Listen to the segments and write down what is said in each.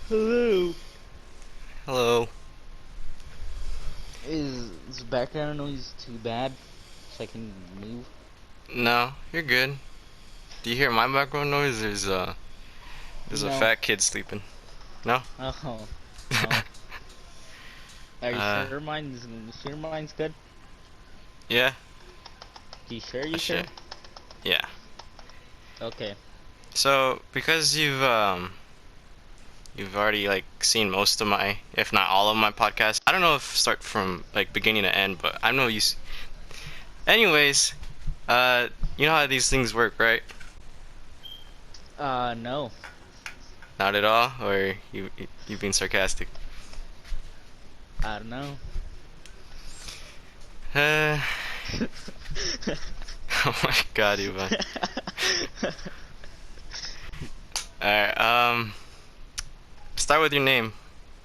Hello. Hello. Is background noise too bad? So I can move? No, you're good. Do you hear my background noise? There's a No. fat kid sleeping. No? Oh, no. Are you uh, sure mine's good? yeah. You sure? I You should. sure? Yeah. Okay. So because you've already like seen most of my, if not all of my podcasts. I don't know if start from like beginning to end, but I know you. Anyways, uh, you know how these things work, right? No. Not at all, or you being sarcastic. I don't know. Uh, oh my God, Yobani. Alright, start with your name.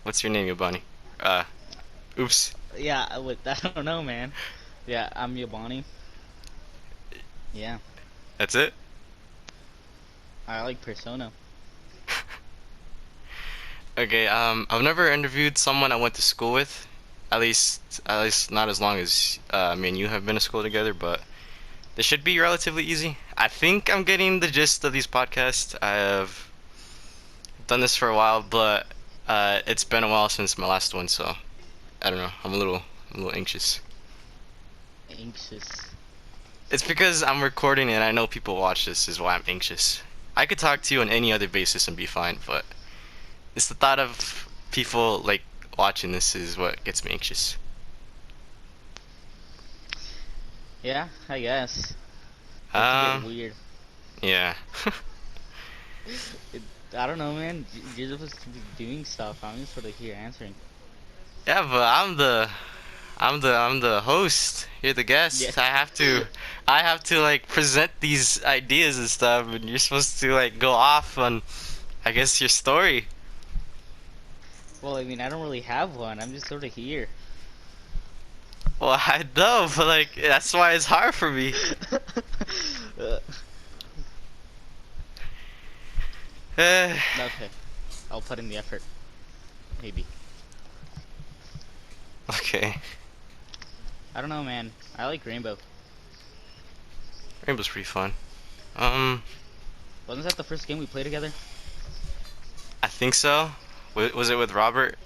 What's your name, Yobani? Uh, oops. Yeah, I don't know, man. Yeah, I'm Yobani. Yeah, That's it? I like Persona. Okay, I've never interviewed someone I went to school with. At least not as long as me and you have been to school together, but they should be relatively easy. I think I'm getting the gist of these podcasts. I have done this for a while, but it's been a while since my last one, so I don't know. I'm a little anxious. Anxious. It's because I'm recording and I know people watch this is why I'm anxious. I could talk to you on any other basis and be fine, but it's the thought of people like watching this is what gets me anxious. Yeah, I guess. Starts to get Um, weird. yeah. It, I don't know, man. You're supposed to be doing stuff. I'm just sort of here answering. Yeah, but I'm the host. You're the Yeah. guest. I have to like present these ideas and stuff, and you're supposed to like go off on, I guess, your story. Well, I mean, I don't really have one. I'm just sort of here. Well, I know, but like that's why it's hard for me. Uh, Eh, okay, I'll put in the effort. Maybe. okay, I don't know, man. I like Rainbow. Rainbow's pretty fun. Um, Wasn't that the first game we played together? I think so. Was it with Robert?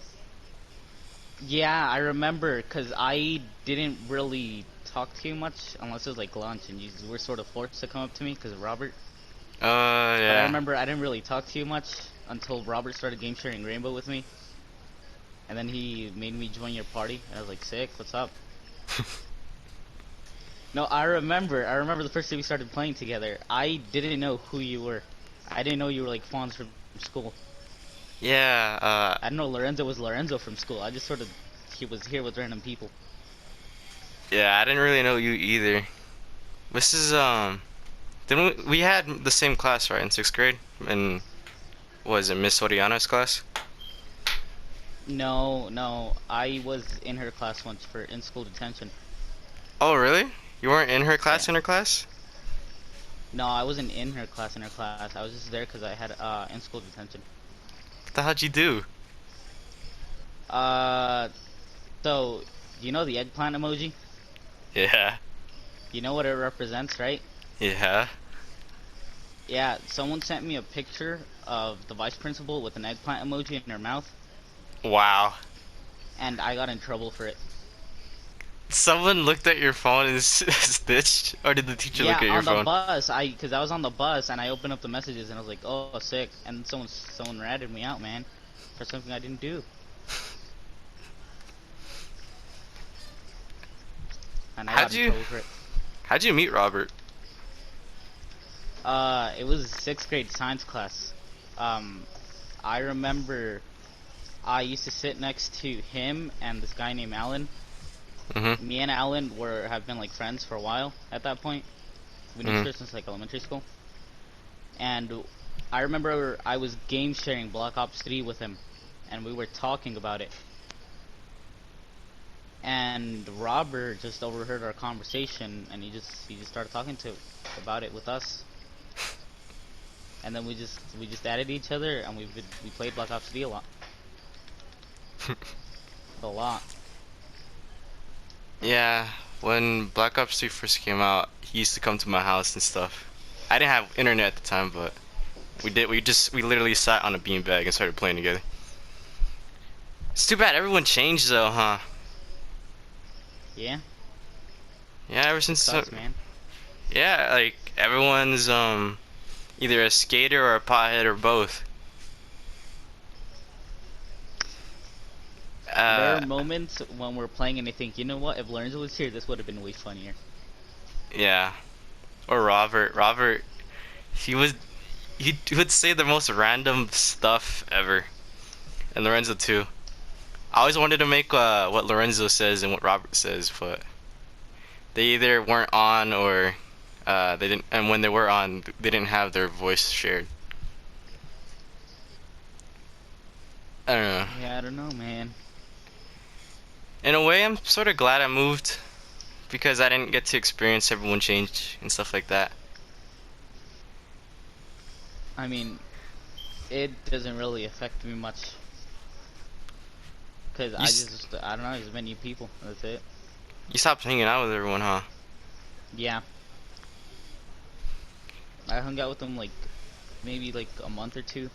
Yeah, I remember, cause I didn't really talk to you much unless it was like lunch, and you were sort of forced to come up to me because of Robert. But I Yeah. remember I didn't really talk to you much until Robert started game sharing Rainbow with me, and then he made me join your party, and I was like, "Sick, what's up?" No, I remember. I remember the first day we started playing together. I didn't know who you were. I didn't know you were like Fonz from school. Yeah. I didn't know Lorenzo was Lorenzo from school. I just sort of he was here with random people. Yeah. I didn't really know you either. This is Didn't we had the same class right in sixth grade? And was it Miss Oriana's class? No, no, I was in her class once for in-school detention. Oh, really? You weren't in her Yeah. class in her class? No, I wasn't in her class. In her class, I was just there because I had in-school detention. What the hell'd you do? Uh, so you know the eggplant emoji? Yeah. You know what it represents, right? Yeah. Yeah, someone sent me a picture of the vice principal with an eggplant emoji in her mouth, Wow. and I got in trouble for it. Someone looked at your phone and stitched, or did the teacher look Yeah, at your on the phone? bus, because I was on the bus and I opened up the messages and I was like, "Oh, sick!" And someone ratted me out, man, for something I didn't do, and I got How'd in you trouble for it. how'd you meet Robert? It was sixth grade science class. Um, I remember I used to sit next to him and this guy named Alan. Mm-hmm. Me and Alan were have been like friends for a while at that point. We knew each Mm-hmm. other since like elementary school. And I remember I was game sharing Black Ops 3 with him, and we were talking about it. And Robert just overheard our conversation, and he just started talking to about it with us. and then we just added each other, and we played Black Ops 3 a lot. Yeah, when Black Ops 3 first came out, he used to come to my house and stuff. I didn't have internet at the time, but we literally sat on a beanbag and started playing together. It's too bad everyone changed though, huh? Yeah, Yeah, ever it since sucks, man. yeah, like everyone's either a skater or a pothead or both. There Uh, are moments when we're playing and I think, you know what? If Lorenzo was here, this would have been way funnier. yeah. Or Robert. Robert, he was he would say the most random stuff ever. And Lorenzo too. I always wanted to make what Lorenzo says and what Robert says, but they either weren't on or they didn't. And when they were on, they didn't have their voice shared. I don't know. Yeah, I don't know, man. In a way, I'm sort of glad I moved because I didn't get to experience everyone change and stuff like that. I mean, it doesn't really affect me much. Cause You I don't know, there's many people. That's it. you stopped hanging out with everyone, huh? Yeah, I hung out with them like maybe like a month or two,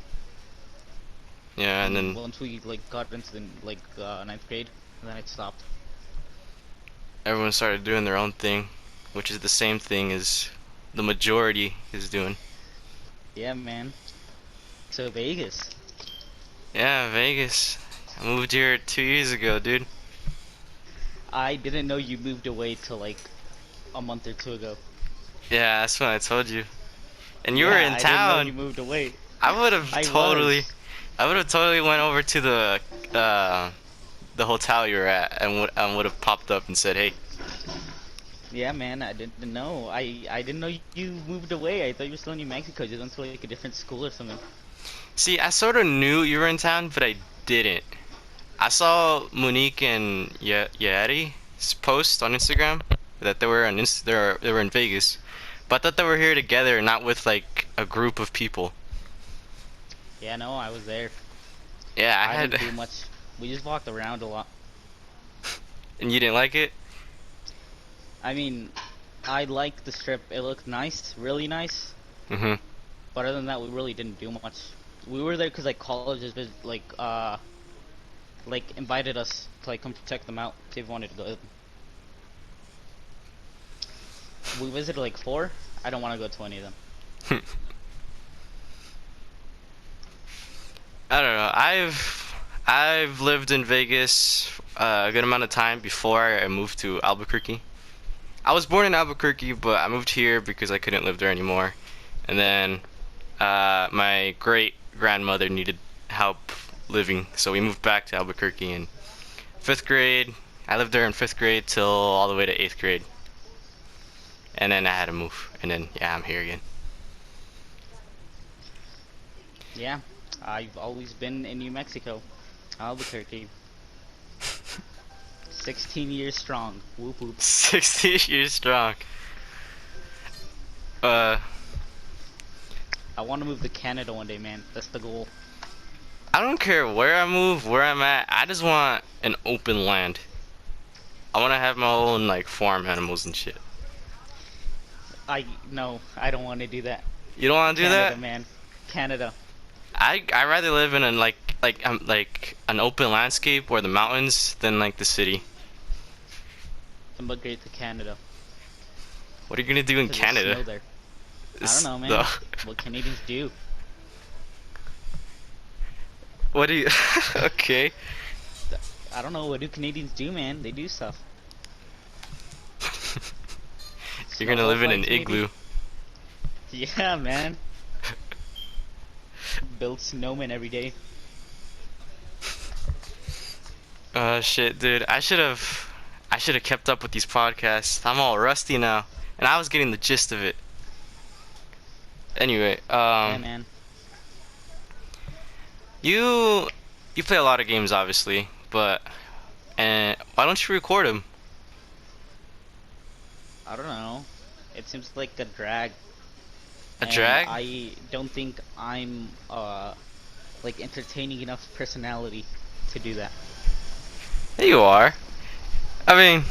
Yeah, and and then once we like got into the like ninth grade, then it stopped. everyone started doing their own thing, which is the same thing as the majority is doing. Yeah, man. So Vegas. Yeah, Vegas. I moved here 2 years ago, dude. I didn't know you moved away till like a month or two ago. Yeah, that's when I told you. And you were Yeah, in I didn't know you town. moved away. I would have I totally, was. I would have totally went over to the hotel you were at and would have popped up and said, "Hey." Yeah, man, I didn't know. I didn't know you moved away. I thought you were still in New Mexico. You went to like a different school or something. See, I sort of knew you were in town, but I didn't. I saw Monique and Yeri's post on Instagram that they were in Vegas, but I thought they were here together, not with like a group of people. Yeah, no, I was there. Yeah, I I didn't had, do much. We just walked around a lot. and you didn't like it. I mean, I liked the strip. It looked nice, really nice. Mhm. But other than that, we really didn't do much. We were there because like colleges like invited us to like come check them out, see if we wanted to go. We visited like four. I don't want to go to any of them. I don't know. I've lived in Vegas a good amount of time before I moved to Albuquerque. I was born in Albuquerque, but I moved here because I couldn't live there anymore. And then my great grandmother needed help living, so we moved back to Albuquerque in fifth grade. I lived there in fifth grade till all the way to eighth grade, and then I had to move. And then yeah, I'm here again. Yeah, I've always been in New Mexico, Albuquerque. 16 years strong. Whoop whoop. 60 years strong. Uh, I want to move to Canada one day, man. That's the goal. I don't care where I move, where I'm at. I just want an open land. I want to have my own like farm animals and shit. No, I don't want to do that. You don't want to do Canada, that? man. Canada. I rather live in an like an open landscape or the mountains than like the city. Immigrate to Canada. What are you gonna do in Because there's Canada? snow there. I don't It's know, man. the What Canadians do. what do you? Okay. I don't know. What do Canadians do, man? They do stuff. You're gonna live in an Snowflakes, maybe? igloo. Yeah, man. Build snowmen every day. Shit, dude. I should have kept up with these podcasts. I'm all rusty now, and I was getting the gist of it. Anyway, Yeah, man. you you play a lot of games, obviously, but and why don't you record them? I don't know. It seems like a drag. A and drag? I don't think I'm like entertaining enough personality to do that. There you are. I mean,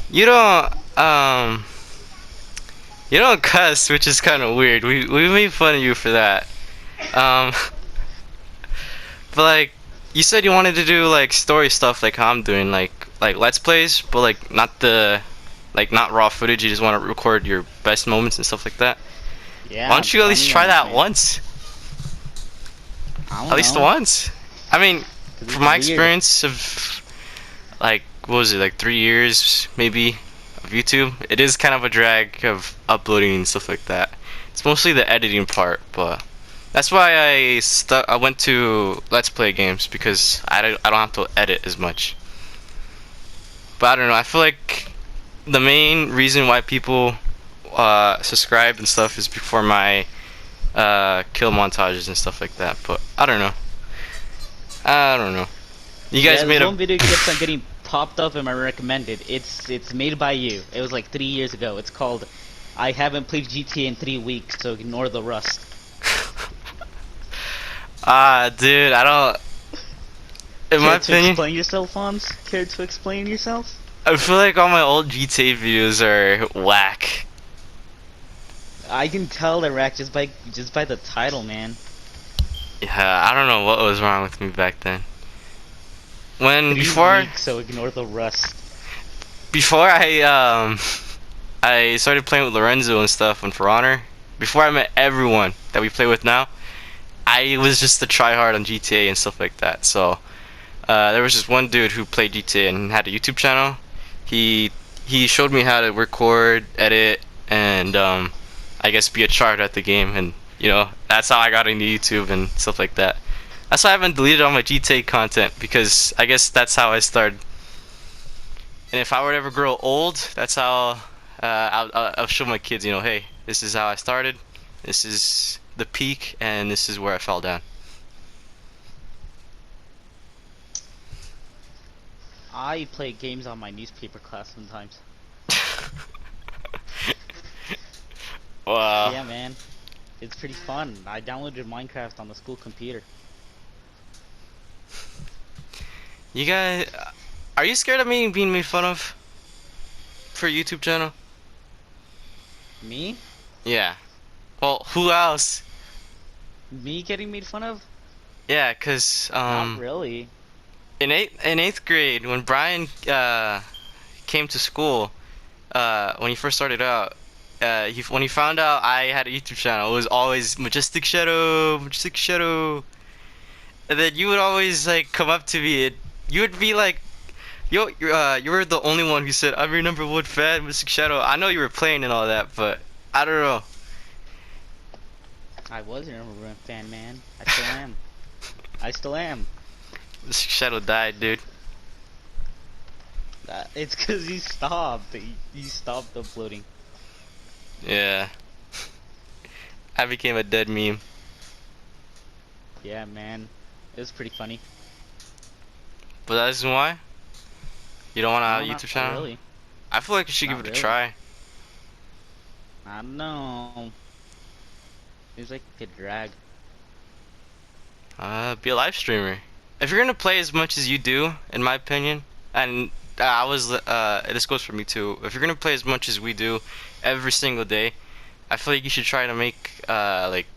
you don't you don't cuss, which is kind of weird. We made fun of you for that. Um, but like you said, you wanted to do like story stuff, like how I'm doing, like let's plays, but like not the like not raw footage. You just want to record your best moments and stuff like that. Why Yeah, don't you at least funny try moments, that man. once? I At don't least know, once. I mean, cause from it's my weird. experience of like what was it, like 3 years maybe of YouTube, it is kind of a drag of uploading and stuff like that. It's mostly the editing part, but that's why I went to Let's Play games because I don't have to edit as much. But I don't know. I feel like the main reason why people subscribe and stuff is before my kill montages and stuff like that. But I don't know. I don't know. You guys Yeah, this made a one video keeps on getting popped up in my recommended. It's made by you. It was like 3 years ago. It's called I haven't played GTA in 3 weeks, so ignore the rust. dude, I don't. In my Care to opinion, explain yourself, Hans? Care to explain yourself? I feel like all my old GTA videos are whack. I can tell they're racked just by the title, man. Yeah, I don't know what was wrong with me back then. When Three before weeks, so ignore the rust. before I started playing with Lorenzo and stuff on For Honor, before I met everyone that we play with now, I was just a tryhard on GTA and stuff like that. So there was this one dude who played GTA and had a YouTube channel. He he showed me how to record, edit, and I guess be a tryhard at the game. And you know that's how I got into YouTube and stuff like that. That's why I haven't deleted all my GTA content because I guess that's how I started. And if I were to ever grow old, that's how I'll show my kids. You know, hey, this is how I started. This is the peak, and this is where I fell down. I play games on my newspaper class sometimes. Wow. Yeah, man. It's pretty fun. I downloaded Minecraft on the school computer. You guys, are you scared of me being made fun of for a YouTube channel? Me? Yeah. Well, who else? Me getting made fun of? Yeah, cause Not really. in eighth grade when Brian came to school, when he first started out, when he found out I had a YouTube channel, it was always Majestic Shadow, Majestic Shadow, and then you would always like come up to me and you would be like, "Yo, you were the only one who said I'm your number one fan, Majestic Shadow." I know you were playing and all that, but I don't know. I was your number one fan, man. I still am. I still am. Majestic Shadow died, dude. It's cause you stopped. You stopped uploading. Yeah, I became a dead meme. Yeah, man. It was pretty funny. But that isn't why you don't want No, a not YouTube channel. really. I feel like you should give Not it a really. try. I don't know. Seems like a drag. Be a live streamer. If you're gonna play as much as you do, in my opinion, and this goes for me too. If you're gonna play as much as we do every single day, I feel like you should try to make like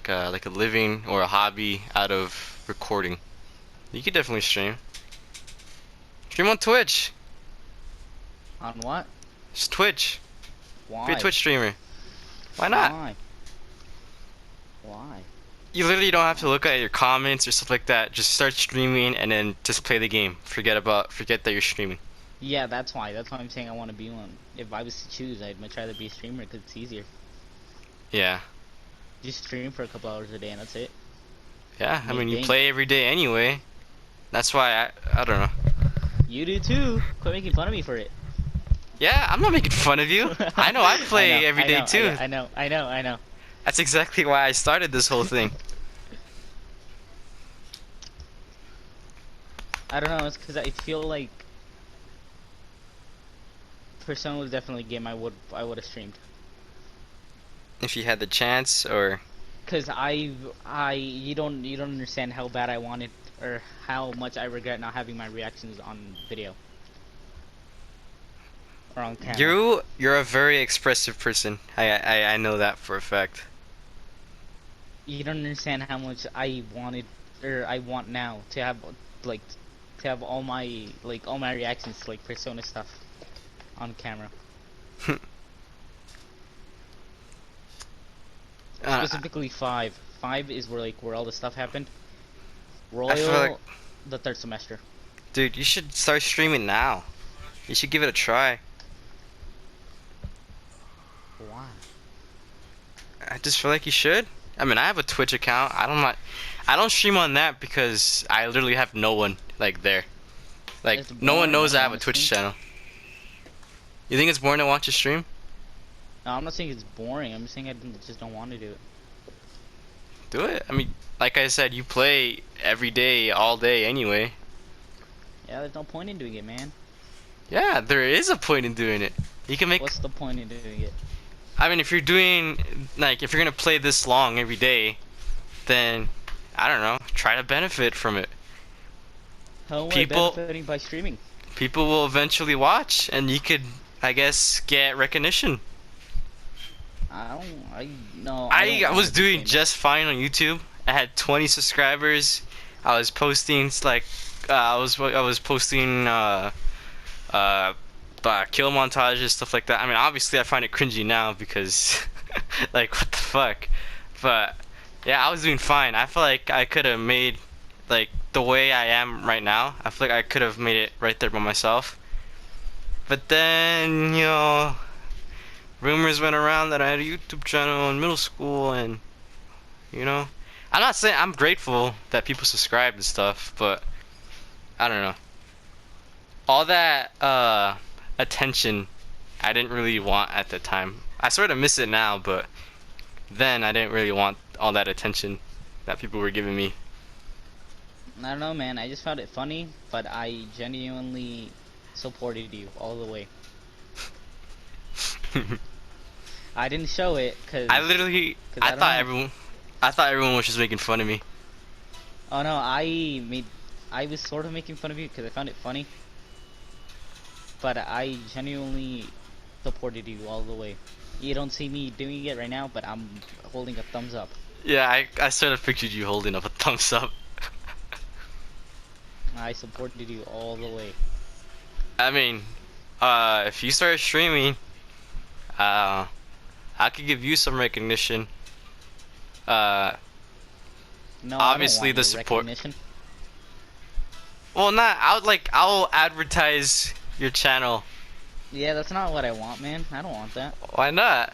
a living or a hobby out of recording. You could definitely stream. Stream on Twitch. On what? Just Twitch. Be a Why? Twitch streamer. Why not? Why? Why? You literally don't have to look at your comments or stuff like that. Just start streaming and then just play the game. Forget that you're streaming. Yeah, that's why. That's why I'm saying I want to be one. If I was to choose, I'd much rather be a streamer because it's easier. Yeah. Just stream for a couple hours a day and that's it. Yeah, I Make mean you bank. play every day anyway. That's why I don't know. You do too. Quit making fun of me for it. Yeah, I'm not making fun of you. I know I play every day too. I know. I know. I know. That's exactly why I started this whole thing. I don't know. It's because I feel like Persona was definitely a game I would have streamed. if you had the chance, or Cause you don't understand how bad I wanted or how much I regret not having my reactions on video or on camera. you're a very expressive person. I know that for a fact. You don't understand how much I wanted or I want now to have like all my reactions to like Persona stuff on camera. uh, Specifically five. Five is where where all the stuff happened. I feel like, Royal, the third semester. dude, you should start streaming now. You should give it a try. Why? I just feel like you should. I mean, I have a Twitch account. I don't stream on that because I literally have no one like there. Like It's no one boring. I knows I don't have a want to Twitch stream. channel. You think it's boring to watch a stream? No, I'm not saying it's boring. I'm just saying just don't want to do it. Do it. I mean, like I said, you play every day, all day anyway. Yeah, there's no point in doing it, man. Yeah, there is a point in doing it. You can make. What's the point in doing it? I mean, if you're doing like if you're gonna play this long every day, then I don't know. Try to benefit from it. How am I People benefiting by streaming? people will eventually watch, and you could, I guess, get recognition. I don't. I no. I don't I want was to be doing famous. just fine on YouTube. I had 20 subscribers. I was posting like I was posting uh kill montages, stuff like that. I mean, obviously I find it cringy now because like what the fuck. But yeah, I was doing fine. I feel like I could have made like the way I am right now. I feel like I could have made it right there by myself. But then, rumors went around that I had a YouTube channel in middle school, and I'm not saying I'm grateful that people subscribe and stuff, but I don't know. All that attention I didn't really want at the time. I sort of miss it now, but then I didn't really want all that attention that people were giving me. I don't know, man. I just found it funny, but I genuinely supported you all the way. I didn't show it I literally, cause I don't know. I thought everyone was just making fun of me. Oh no, I was sort of making fun of you because I found it funny, but I genuinely supported you all the way. You don't see me doing it right now, but I'm holding a thumbs up. Yeah, I sort of pictured you holding up a thumbs up. I supported you all the way. I mean, if you start streaming, I could give you some recognition. Uh, No, Obviously I the don't want your support. recognition. Well, not. I'll advertise your channel. Yeah, that's not what I want, man. I don't want that. Why not?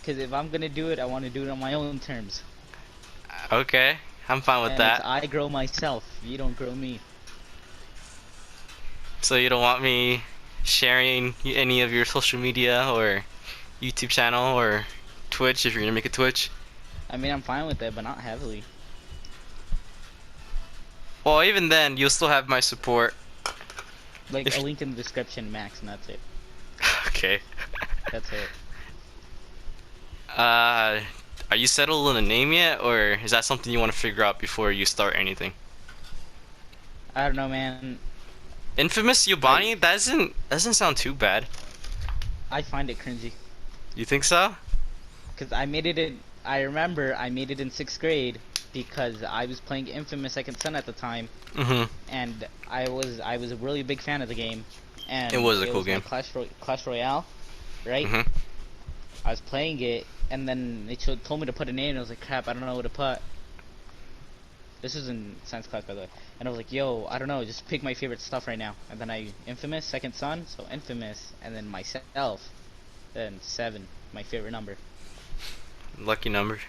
Because if I'm gonna do it, I want to do it on my own terms. Okay, I'm fine with And it's that. I grow myself. You don't grow me. So you don't want me sharing any of your social media or YouTube channel or Twitch if you're gonna make a Twitch? I mean, I'm fine with that, but not heavily. Well, even then, you'll still have my support. Like If a link in the description, max, and that's it. okay. That's it. Are you settled on a name yet, or is that something you want to figure out before you start anything? I don't know, man. Infamous Yobani? That doesn't sound too bad. I find it cringy. You think so? Cause I made it in. I remember I made it in 6th grade because I was playing Infamous Second Son at the time, Mm-hmm. and I was a really big fan of the game. And It was a cool my game. Clash Royale, right? Mm-hmm. I was playing it, and then they told me to put a name, and I was like, crap, I don't know what to put. This was in science class, by the way. And I was like, yo, I don't know, just pick my favorite stuff right now. And then Infamous, Second Son, so Infamous, and then myself, then 7, my favorite number. Lucky number.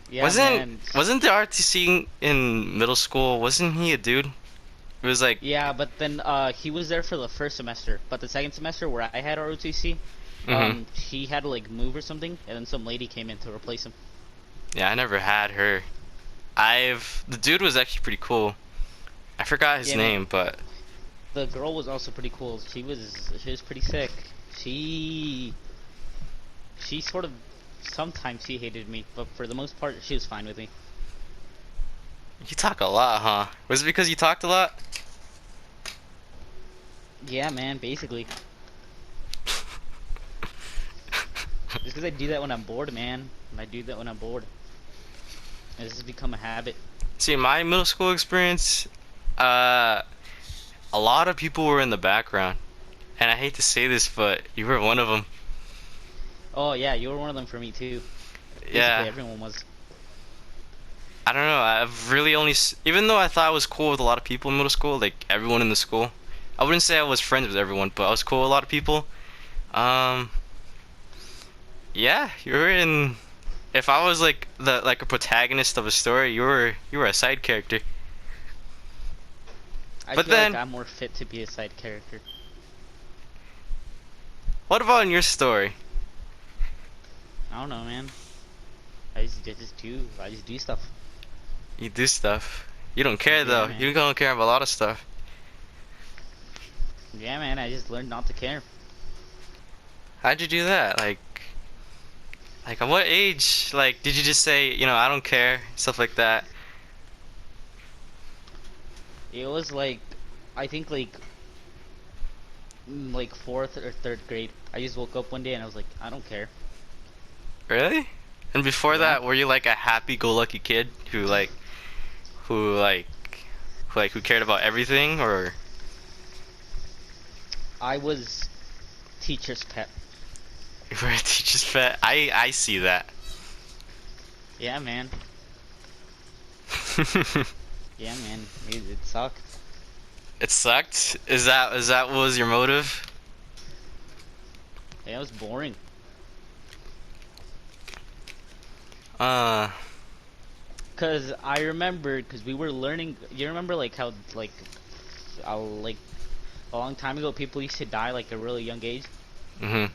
Yeah, wasn't man. wasn't the RTC in middle school? Wasn't he a dude? It was like. Yeah, but then he was there for the first semester, but the second semester where I had ROTC, Mm-hmm. he had to like move or something, and then some lady came in to replace him. Yeah, I never had her. The dude was actually pretty cool. I forgot his Yeah, name, man. but The girl was also pretty cool. She was pretty sick. She She sort of sometimes she hated me, but for the most part she was fine with me. You talk a lot, huh? Was it because you talked a lot? Yeah, man, basically. Just because I do that when I'm bored, man. I do that when I'm bored. And this has become a habit. See, my middle school experience, uh, a lot of people were in the background, and I hate to say this, but you were one of them. Oh yeah, you were one of them for me too. Basically, Yeah, everyone was. I don't know. I've really only, even though I thought I was cool with a lot of people in middle school, like everyone in the school. I wouldn't say I was friends with everyone, but I was cool with a lot of people. Um, yeah, you were in. If I was like a protagonist of a story, you were a side character. I But feel like then, I'm more fit to be a side character. what about in your story? I don't know, man. I just do stuff. You do stuff. You don't care Yeah, though. man. You don't care about a lot of stuff. Yeah, man. I just learned not to care. How'd you do that? Like at what age? Like, did you just say, I don't care, stuff like that? It was like, I think like fourth or third grade. I just woke up one day and I was like, I don't care. Really? And before Yeah. that, were you like a happy-go-lucky kid who like, who cared about everything, or I was teacher's pet. you were a teacher's pet? I see that. Yeah, man. Yeah, man. It sucked. It sucked. Is that what was your motive? Yeah, it was boring. Uh, Cause I remember, cause we were learning. You remember like how like a long time ago people used to die like a really young age. mhm.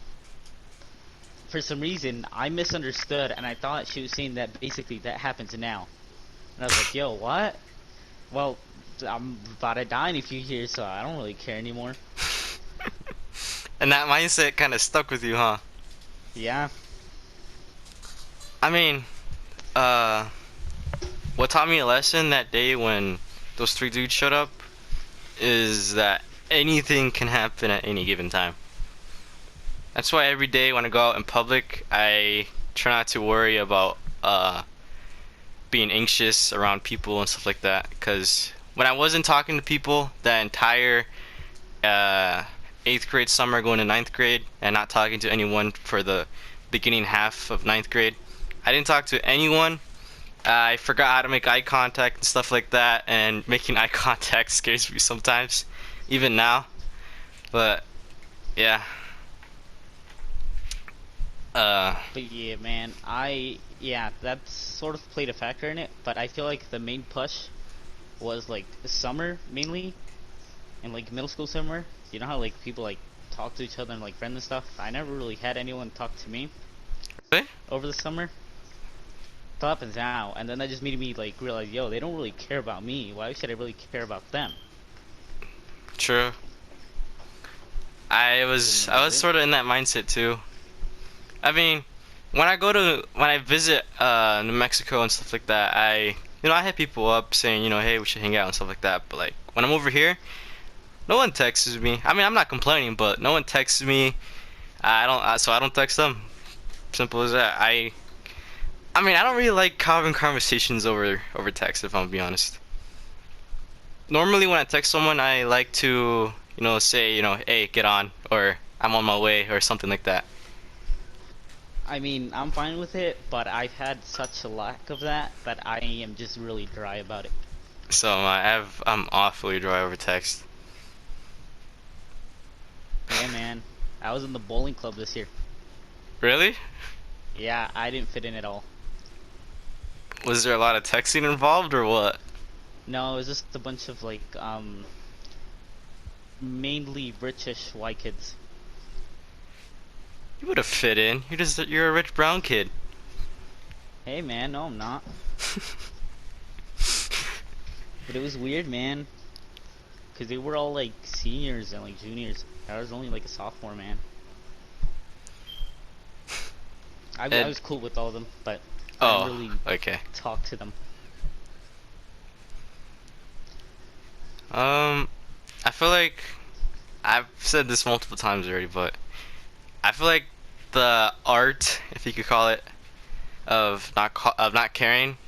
For some reason, I misunderstood and I thought she was saying that basically that happens now. And I was like, yo, what? Well, I'm about to die in a few years, so I don't really care anymore. And that mindset kind of stuck with you, huh? Yeah. I mean, uh, what taught me a lesson that day when those three dudes showed up is that anything can happen at any given time. That's why every day when I go out in public, I try not to worry about being anxious around people and stuff like that. Because when I wasn't talking to people that entire uh, 8th grade summer going to ninth grade and not talking to anyone for the beginning half of ninth grade, I didn't talk to anyone. I forgot how to make eye contact and stuff like that, and making eye contact scares me sometimes, even now. But yeah, uh, But yeah, man, yeah, that sort of played a factor in it, but I feel like the main push was like summer mainly, and like middle school summer. You know how like people like talk to each other and like friends and stuff? I never really had anyone talk to me really? over the summer. Till happens now, and then that just made me like realize, yo, they don't really care about me. Why should I really care about them? True. I So was then I that was was it. sort of in that mindset too. I mean, when I visit New Mexico and stuff like that, I hit people up saying, hey, we should hang out and stuff like that. But like when I'm over here, no one texts me. I mean, I'm not complaining, but no one texts me. So I don't text them. Simple as that. I mean, I don't really like having conversations over text, if I'm gonna be honest. Normally, when I text someone, I like to, say, hey, get on, or I'm on my way, or something like that. I mean, I'm fine with it, but I've had such a lack of that that I am just really dry about it. So I'm awfully dry over text. Yeah, man. I was in the bowling club this year. Really? Yeah, I didn't fit in at all. Was there a lot of texting involved, or what? No, it was just a bunch of like mainly British white kids. You would have fit in. You're a rich brown kid. Hey, man, no, I'm not. But it was weird, man, because they were all like seniors and like juniors. I was only like a sophomore, man. I And was cool with all of them, but I didn't oh, really okay. talk to them. Um, I feel like I've said this multiple times already, but I feel like the art, if you could call it, of not caring,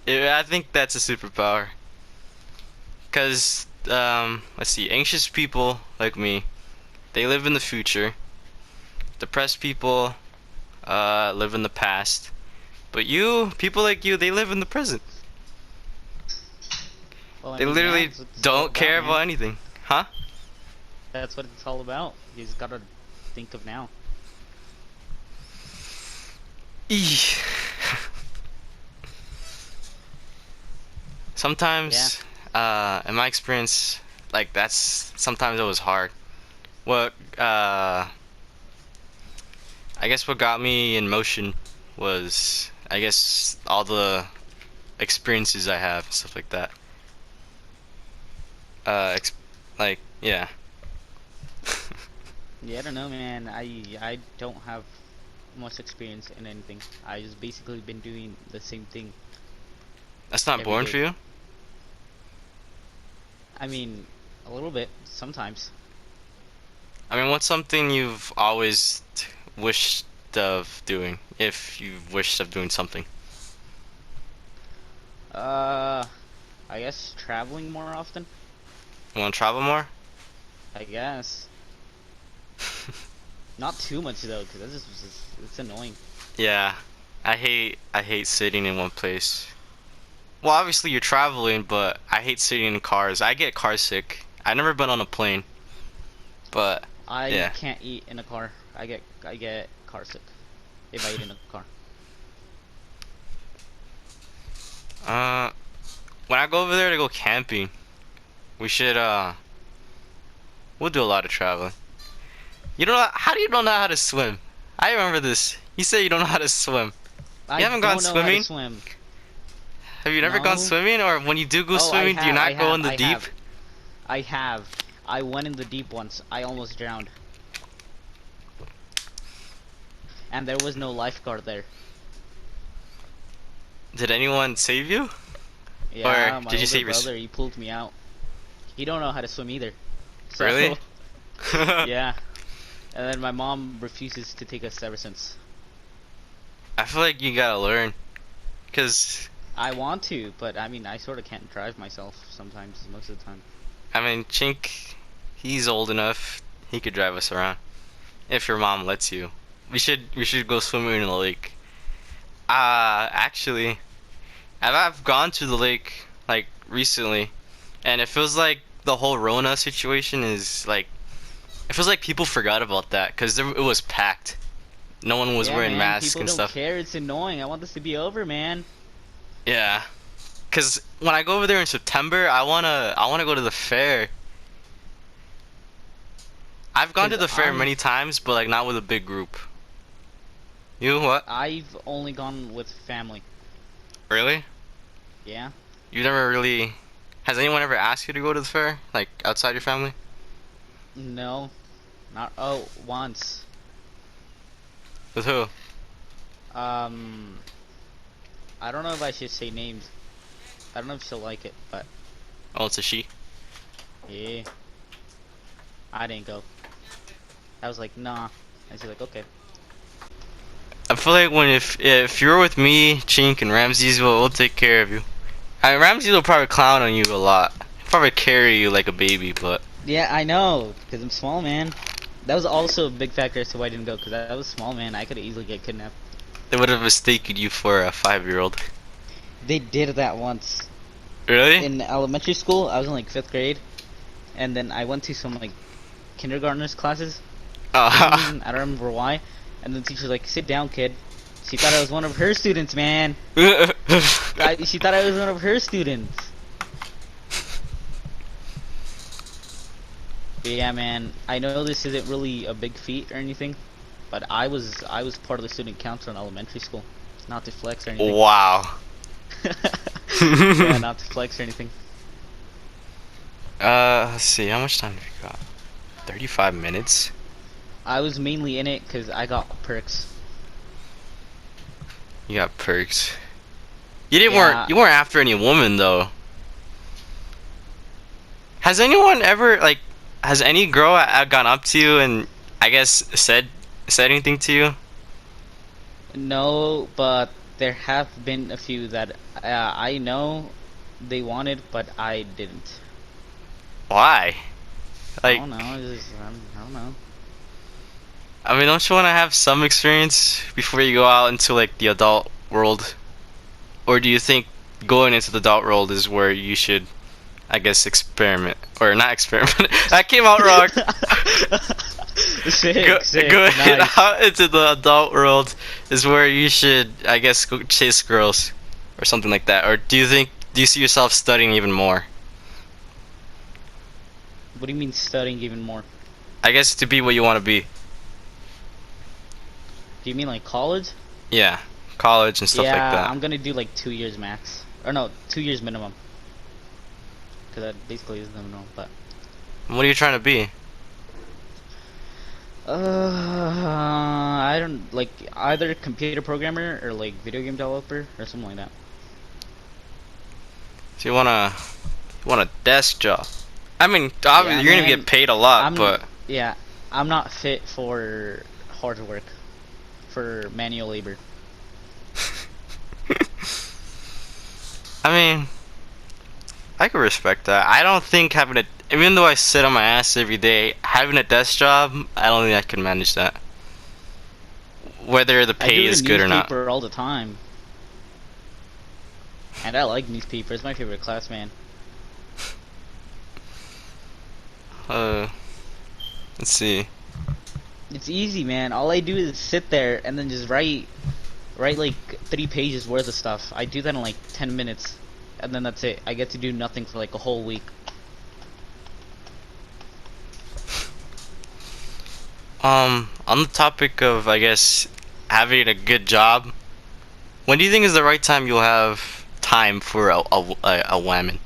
I think that's a superpower. Cause let's see, anxious people like me, they live in the future. Depressed people, live in the past. But people like you, they live in the present. Well, I They mean, yeah, literally that's what it's all don't about, care man. about anything, huh? That's what it's all about. You just gotta think of now. Eesh. Yeah. Sometimes, in my experience, like that's sometimes it was hard. What I guess what got me in motion was I guess all the experiences I have and stuff like that. Ex like yeah. Yeah, I don't know, man. I don't have much experience in anything. I just basically been doing the same thing That's not every boring day. for you? I mean, a little bit sometimes. I mean, what's something you've always wished of doing, if you've wished of doing something? Uh, I guess traveling more often. You want to travel more? I guess not too much though, because that's it's annoying. Yeah, I hate sitting in one place. Well, obviously you're traveling, but I hate sitting in cars. I get car sick. I've never been on a plane, but I yeah. can't eat in a car. I get car sick if I eat in a car. Uh, when I go over there to go camping, we should we'll do a lot of traveling. You don't know, how do you don't know how to swim? I remember this. You say you don't know how to swim. You I haven't gone don't know how to swimming? swim. Have you never gone No. swimming, or when you do go Oh, I swimming, do you have. I not go have. in the I deep? have. I have. I went in the deep once. I almost drowned, and there was no lifeguard there. Did anyone save you? Or Yeah, my did you older save your... brother, he pulled me out. He don't know how to swim either. So, Really? yeah. And then my mom refuses to take us ever since. I feel like you gotta learn. Because, I want to, but I mean, I sort of can't drive myself sometimes, most of the time. I mean, Chink, he's old enough. He could drive us around. If your mom lets you. We should go swimming in the lake. Actually, I've gone to the lake, like, recently. And it feels like the whole Rona situation is, like, it feels like people forgot about that. Because it was packed. No one was Yeah, wearing man, masks people and don't stuff. care. It's annoying. I want this to be over, man. Yeah. Cause when I go over there in September, I wanna go to the fair. I've gone to Cause the fair many times, but like not with a big group. You what? I've only gone with family. Really? Yeah. You never really. Has anyone ever asked you to go to the fair, like outside your family? No, not. Oh, once. With who? Um, I don't know if I should say names. I don't know if she'll like it, but Oh, it's a she. yeah, I didn't go. I was like, nah. And she's like, okay. I feel like when if you're with me, Chink, and Ramses, we'll take care of you. Ramses will probably clown on you a lot. He'll probably carry you like a baby, but Yeah, I know, because I'm small, man. That was also a big factor as to why I didn't go, because I was small, man. I could easily get kidnapped. they would have mistaken you for a 5-year-old. They did that once. Really? In elementary school, I was in like 5th grade, and then I went to some like kindergartners classes for some reason. I don't remember why. And the teacher's like, "Sit down, kid." She thought I was one of her students, man. She thought I was one of her students. But yeah, man. I know this isn't really a big feat or anything, but I was part of the student council in elementary school. Not to flex or anything. Wow. Yeah, not to flex or anything. Let's see, how much time have we got? 35 minutes? I was mainly in it because I got perks. You got perks. You didn't weren't Yeah, you weren't after any woman though. Has anyone ever like has any girl gone up to you and I guess said anything to you? no, but there have been a few that I know they wanted, but I didn't. Why? I Like don't know. I don't know. I mean, don't you want to have some experience before you go out into like the adult world? Or do you think going into the adult world is where you should, I guess, experiment or not experiment? That came out wrong. Sick, Going nice. out into the adult world is where you should, I guess, go chase girls or something like that. Or do you see yourself studying even more? What do you mean studying even more? I guess to be what you want to be. Do you mean like college? Yeah, college and stuff like Yeah, that. I'm gonna do like 2 years max. Or no, 2 years minimum. Cause that basically is the minimum, but. What are you trying to be? I don't like either computer programmer or like video game developer or something like that. So you want a desk job? I mean, Yeah, obviously you're gonna man, get paid a lot, I'm but yeah, I'm not fit for hard work, for manual labor. I mean, I could respect that. I don't think having a, even though I sit on my ass every day, having a desk job, I don't think I can manage that. Whether the I pay do the is good or not. newspaper all the time, and I like newspaper. It's my favorite class, man. Uh, let's see. It's easy, man. All I do is sit there and then just write like 3 pages worth of stuff. I do that in like 10 minutes, and then that's it. I get to do nothing for like a whole week. On the topic of, I guess, having a good job, when do you think is the right time you'll have time for a woman?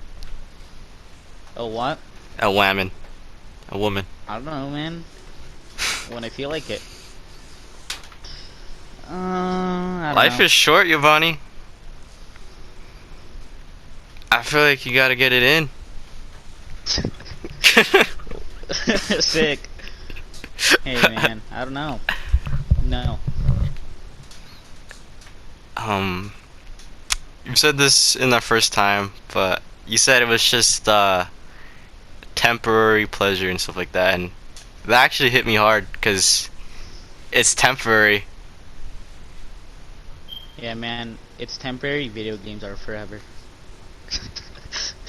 Oh, what? A woman. A woman. I don't know, man. When I feel like it. I don't Life know. is short, Yobani. I feel like you gotta get it in. Sick. Hey, man. I don't know. No. um, you said this in the first time, but you said it was just temporary pleasure and stuff like that, and that actually hit me hard because it's temporary. Yeah, man. It's temporary. Video games are forever.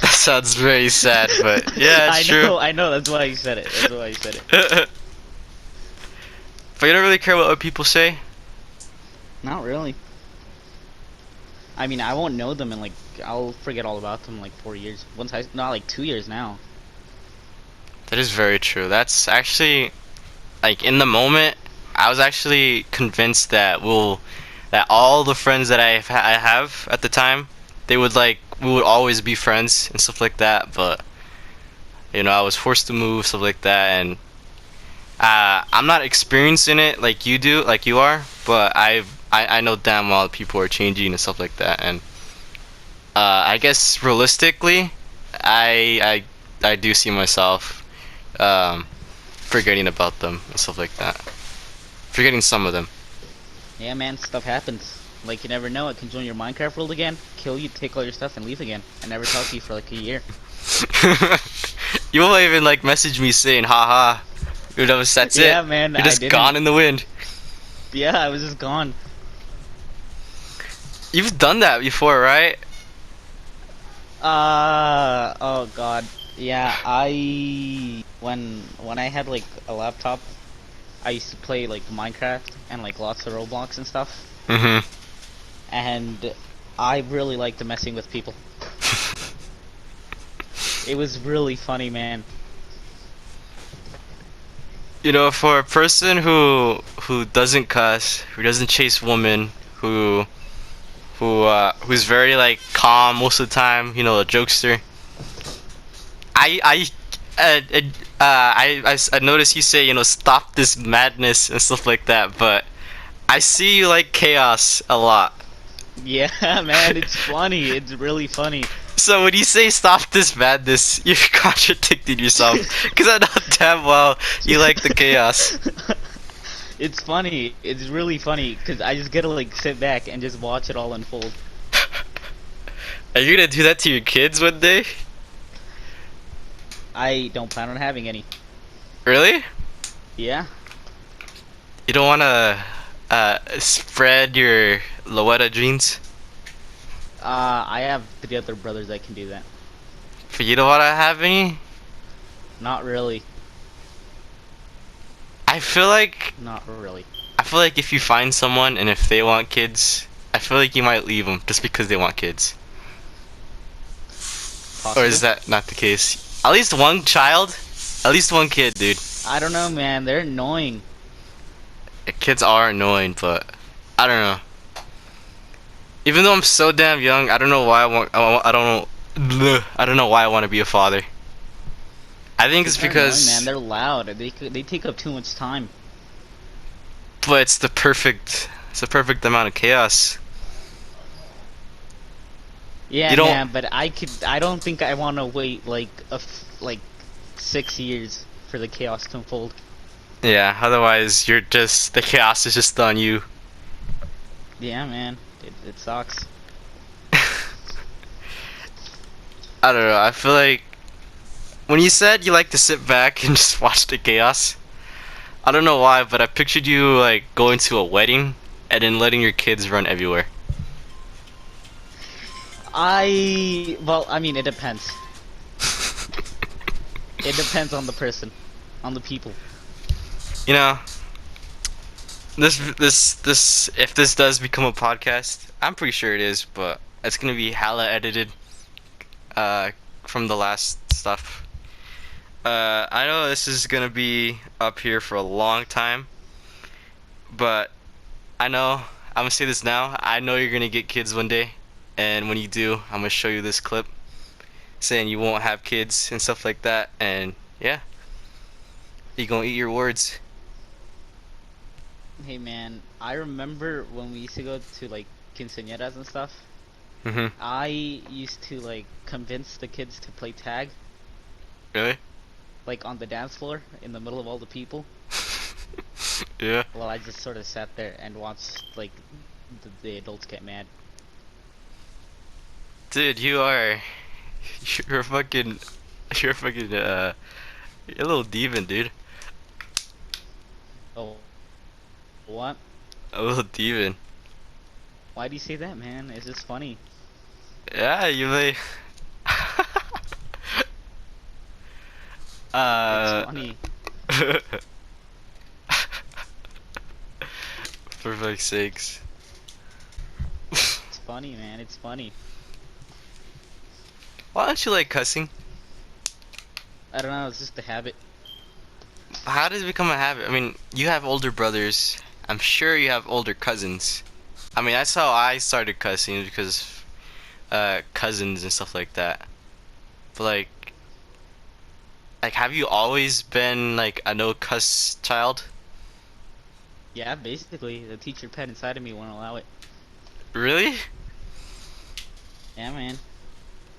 That sounds very sad, but yeah, it's true. I know. That's why you said it. That's why you said it. But you don't really care what other people say. Not really. I mean, I won't know them in like I'll forget all about them in like 4 years. Not like 2 years now. That is very true. That's actually like in the moment. I was actually convinced that that all the friends that I have at the time, they would like we would always be friends and stuff like that. But you know, I was forced to move stuff like that, and I'm not experiencing it like you do, like you are. But I know damn well people are changing and stuff like that, and I guess realistically, I do see myself forgetting about them and stuff like that. Forgetting some of them. Yeah, man. Stuff happens. Like you never know. It can join your Minecraft world again, kill you, take all your stuff, and leave again, and never talk to you for like a year. You will even like message me saying, "Haha, that's it. Yeah, man. You're I just didn't. gone in the wind." Yeah, I was just gone. You've done that before, right? Oh God. Yeah, when I had like a laptop, I used to play like Minecraft and like lots of Roblox and stuff, Mm-hmm. and I really liked messing with people. It was really funny, man. You know, for a person who doesn't cuss, who doesn't chase women, who's very like calm most of the time, you know, a jokester. I I noticed you say, you know, stop this madness and stuff like that, but I see you like chaos a lot. Yeah, man, it's funny. It's really funny. So when you say stop this madness, you're contradicting yourself. Because I know damn well you like the chaos. It's funny. It's really funny because I just get to like sit back and just watch it all unfold. Are you gonna do that to your kids one day? I don't plan on having any. Really? Yeah. You don't wanna spread your Loetta genes? I have three other brothers that can do that. But you don't wanna have any? Not really. I feel like Not really. if you find someone and if they want kids, I feel like you might leave them just because they want kids. Or is Possible. that not the case? At least one child, at least one kid, dude. I don't know, man. They're annoying. Kids are annoying, but I don't know. Even though I'm so damn young, I don't know why I don't know why I want to be a father. I think it's They're annoying, man. because, They're loud. They take up too much time. but it's the perfect amount of chaos. Yeah, You don't, man. But I don't think I want to wait like like 6 years for the chaos to unfold. yeah. Otherwise, the chaos is just on you. Yeah, man. It sucks. I don't know. I feel like when you said you like to sit back and just watch the chaos, I don't know why, but I pictured you like going to a wedding and then letting your kids run everywhere. Well, I mean, it depends. It depends on the person, on the people. You know, this if this does become a podcast, I'm pretty sure it is, but it's gonna be hella edited uh from the last stuff. I know this is gonna be up here for a long time, but I know I'm gonna say this now. I know you're gonna get kids one day, and when you do, I'm gonna show you this clip saying you won't have kids and stuff like that, and yeah, you gonna eat your words. Hey, man, I remember when we used to go to like quinceañeras and stuff. Mhm. I used to like convince the kids to play tag, Really? like on the dance floor in the middle of all the people. Yeah. While I just sort of sat there and watched like the adults get mad. Dude, you're fucking you're fucking you're a little demon, dude. Oh, what? A little demon. Why do you say that, man? It's just funny. Yeah, you may. It's uh funny. for fuck's sakes. It's funny, man. It's funny. Why don't you like cussing? I don't know. It's just a habit. How did it become a habit? I mean, you have older brothers. I'm sure you have older cousins. I mean, that's how I started cussing because cousins and stuff like that. But like have you always been like a no cuss child? Yeah, basically, the teacher pet inside of me won't allow it. Really? Yeah, man.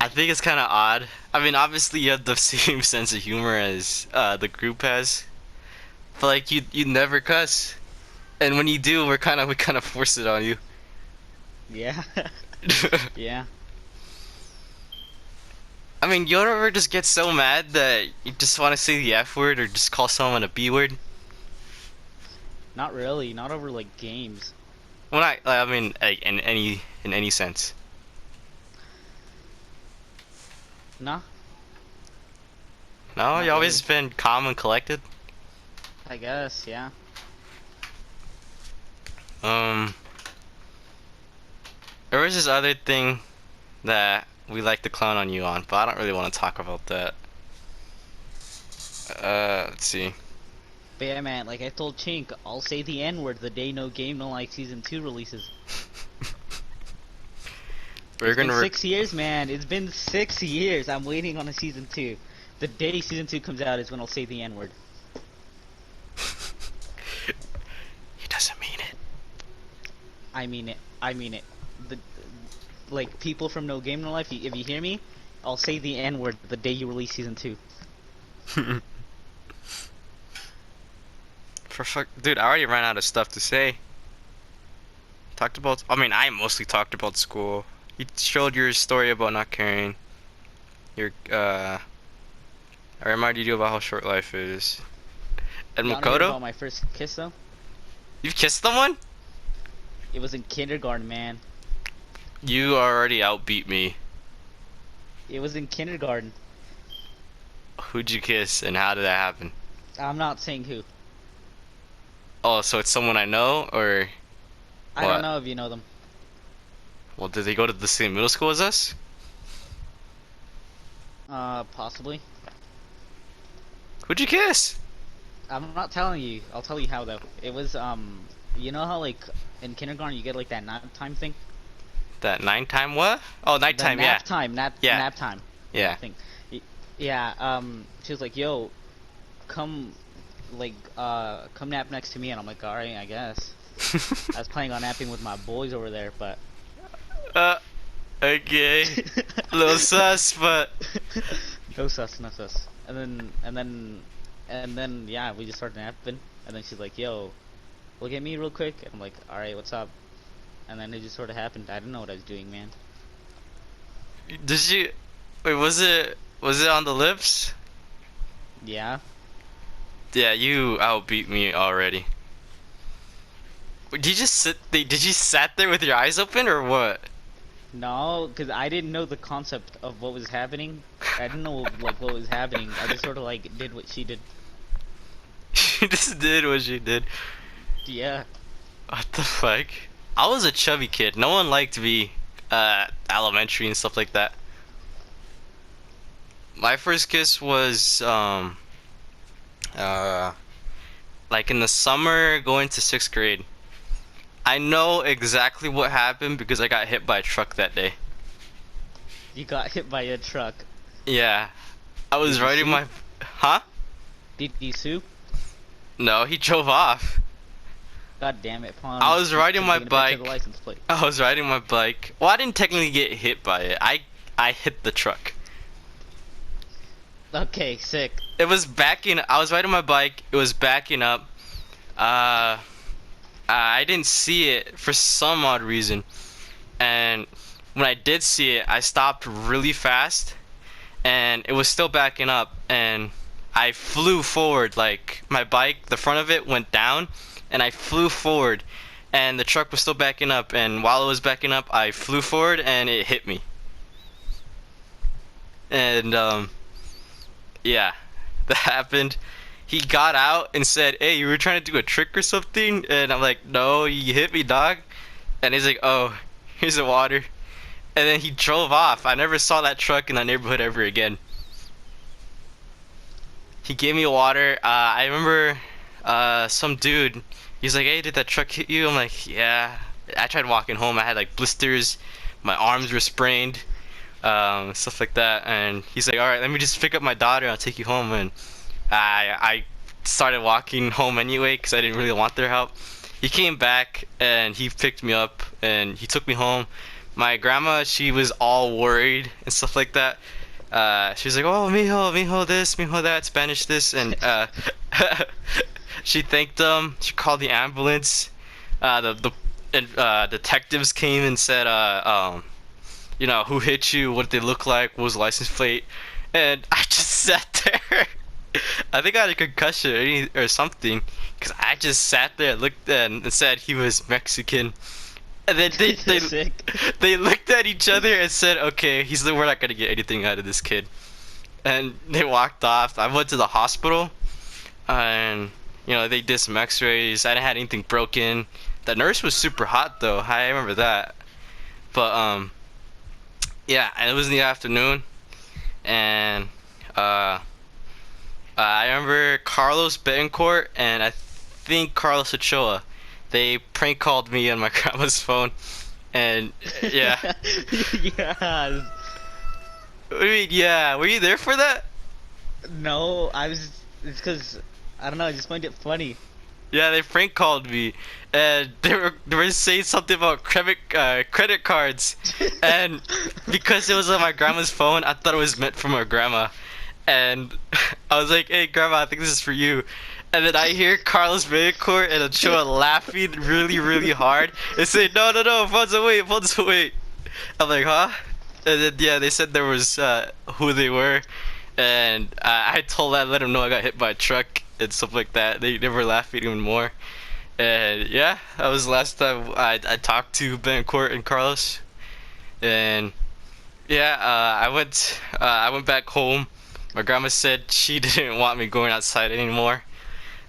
I think it's kind of odd. I mean, obviously you have the same sense of humor as the group has, but like you never cuss, and when you do, we kind of force it on you. Yeah. Yeah. I mean, you don't ever just get so mad that you just want to say the F word or just call someone a B word? Not really. Not over like games. Well, I mean, like in any sense. Nah, No, you not always really. been calm and collected. I guess, yeah. Um, there was this other thing that we like to clown on you on, but I don't really want to talk about that. Let's see. But yeah, man, like I told Chink, I'll say the N-word the day No Game No Life Season 2 releases. We're It's been gonna 6 years, man. It's been 6 years. I'm waiting on a Season 2. The day Season 2 comes out is when I'll say the N-word. He doesn't mean it. I mean it. I mean it. the like people from No Game No Life. If you hear me, I'll say the N word the day you release season 2. For fuck, dude, I already ran out of stuff to say. Talked about. I mean, I mostly talked about school. You showed your story about not caring. Your I reminded you about how short life is. And You wanna hear Makoto, about my first kiss though? you've kissed someone? It was in kindergarten, man. You already outbeat me. It was in kindergarten. Who'd you kiss, and how did that happen? I'm not saying who. Oh, so it's someone I know, or I don't what? know if you know them. Well, did they go to the same middle school as us? Possibly. Who'd you kiss? I'm not telling you. I'll tell you how though. It was you know how like in kindergarten you get like that nap time thing? That nighttime what? Oh, The nighttime, yeah. nap time, Yeah. nap time Yeah. thing. Yeah, she was like, "Yo, come like come nap next to me." And I'm like, "All right, I guess." I was planning on napping with my boys over there, but uh, okay. A little sus, but no sus, no sus. And then yeah, we just started napping, and then she's like, "Yo, look at me real quick." And I'm like, "All right, what's up?" And then it just sort of happened. I didn't know what I was doing, man. did you? Wait, was it on the lips? Yeah. Yeah, you outbeat me already. Did you just Did you sat there with your eyes open or what? No, because I didn't know the concept of what was happening. I didn't know like what was happening. I just sort of like did what she did. You just did what you did. Yeah. What the fuck? I was a chubby kid. No one liked me, elementary and stuff like that. My first kiss was, uh, like in the summer going to 6th grade. I know exactly what happened because I got hit by a truck that day. You got hit by a truck. Yeah. I Did was you riding sue? my... Huh? Did you sue? No, he drove off. God damn it, Pawn. I was riding my Taking a picture of the bike. license plate. I was riding my bike. Well, I didn't technically get hit by it. I hit the truck. Okay, sick. It was backing. I was riding my bike. It was backing up. I didn't see it for some odd reason, and when I did see it, I stopped really fast, and it was still backing up, and I flew forward. Like my bike, the front of it went down, and I flew forward, and the truck was still backing up, and while it was backing up, I flew forward, and it hit me. And yeah, that happened. He got out and said, "Hey, you were trying to do a trick or something?" And I'm like, "No, you hit me, dog." And he's like, "Oh, here's the water." And then he drove off. I never saw that truck in that neighborhood ever again. He gave me water. I remember some dude, he's like, "Hey, did that truck hit you?" I'm like, "Yeah." I tried walking home. I had like blisters. My arms were sprained. Stuff like that. And he's like, "All right, let me just pick up my daughter. I'll take you home." And I started walking home anyway because I didn't really want their help. He came back and he picked me up and he took me home. My grandma, she was all worried and stuff like that. She was like, "Oh, mijo this, mijo that, Spanish this," and she thanked them. She called the ambulance. The detectives came and said, you know, who hit you, what did they look like, what was the license plate, and I just sat there. I think I had a concussion or something, because I just sat there, looked and said he was Mexican, and then Sick. they looked at each other and said, "Okay, we're not gonna get anything out of this kid," and they walked off. I went to the hospital, and you know they did some X-rays. I didn't have anything broken. The nurse was super hot though. I remember that, but yeah, and it was in the afternoon, and I remember Carlos Betancourt and I think Carlos Ochoa. They prank called me on my grandma's phone, and yeah. Yeah. I mean, yeah, were you there for that? No, I was. It's because I don't know. I just find it funny. Yeah, they prank called me, and they were saying something about credit cards, and because it was on my grandma's phone, I thought it was meant for my grandma, and I was like, "Hey, grandma, I think this is for you." And then I hear Carlos Betancourt and Ochoa laughing really, really hard and say, "No, no, no, phone's away, phone's away." I'm like, "Huh?" And then yeah, they said there was who they were, and I told I let them know I got hit by a truck and stuff like that. They were laughing even more. And yeah, that was the last time I talked to Ben Court and Carlos. And yeah, I went back home. My grandma said she didn't want me going outside anymore,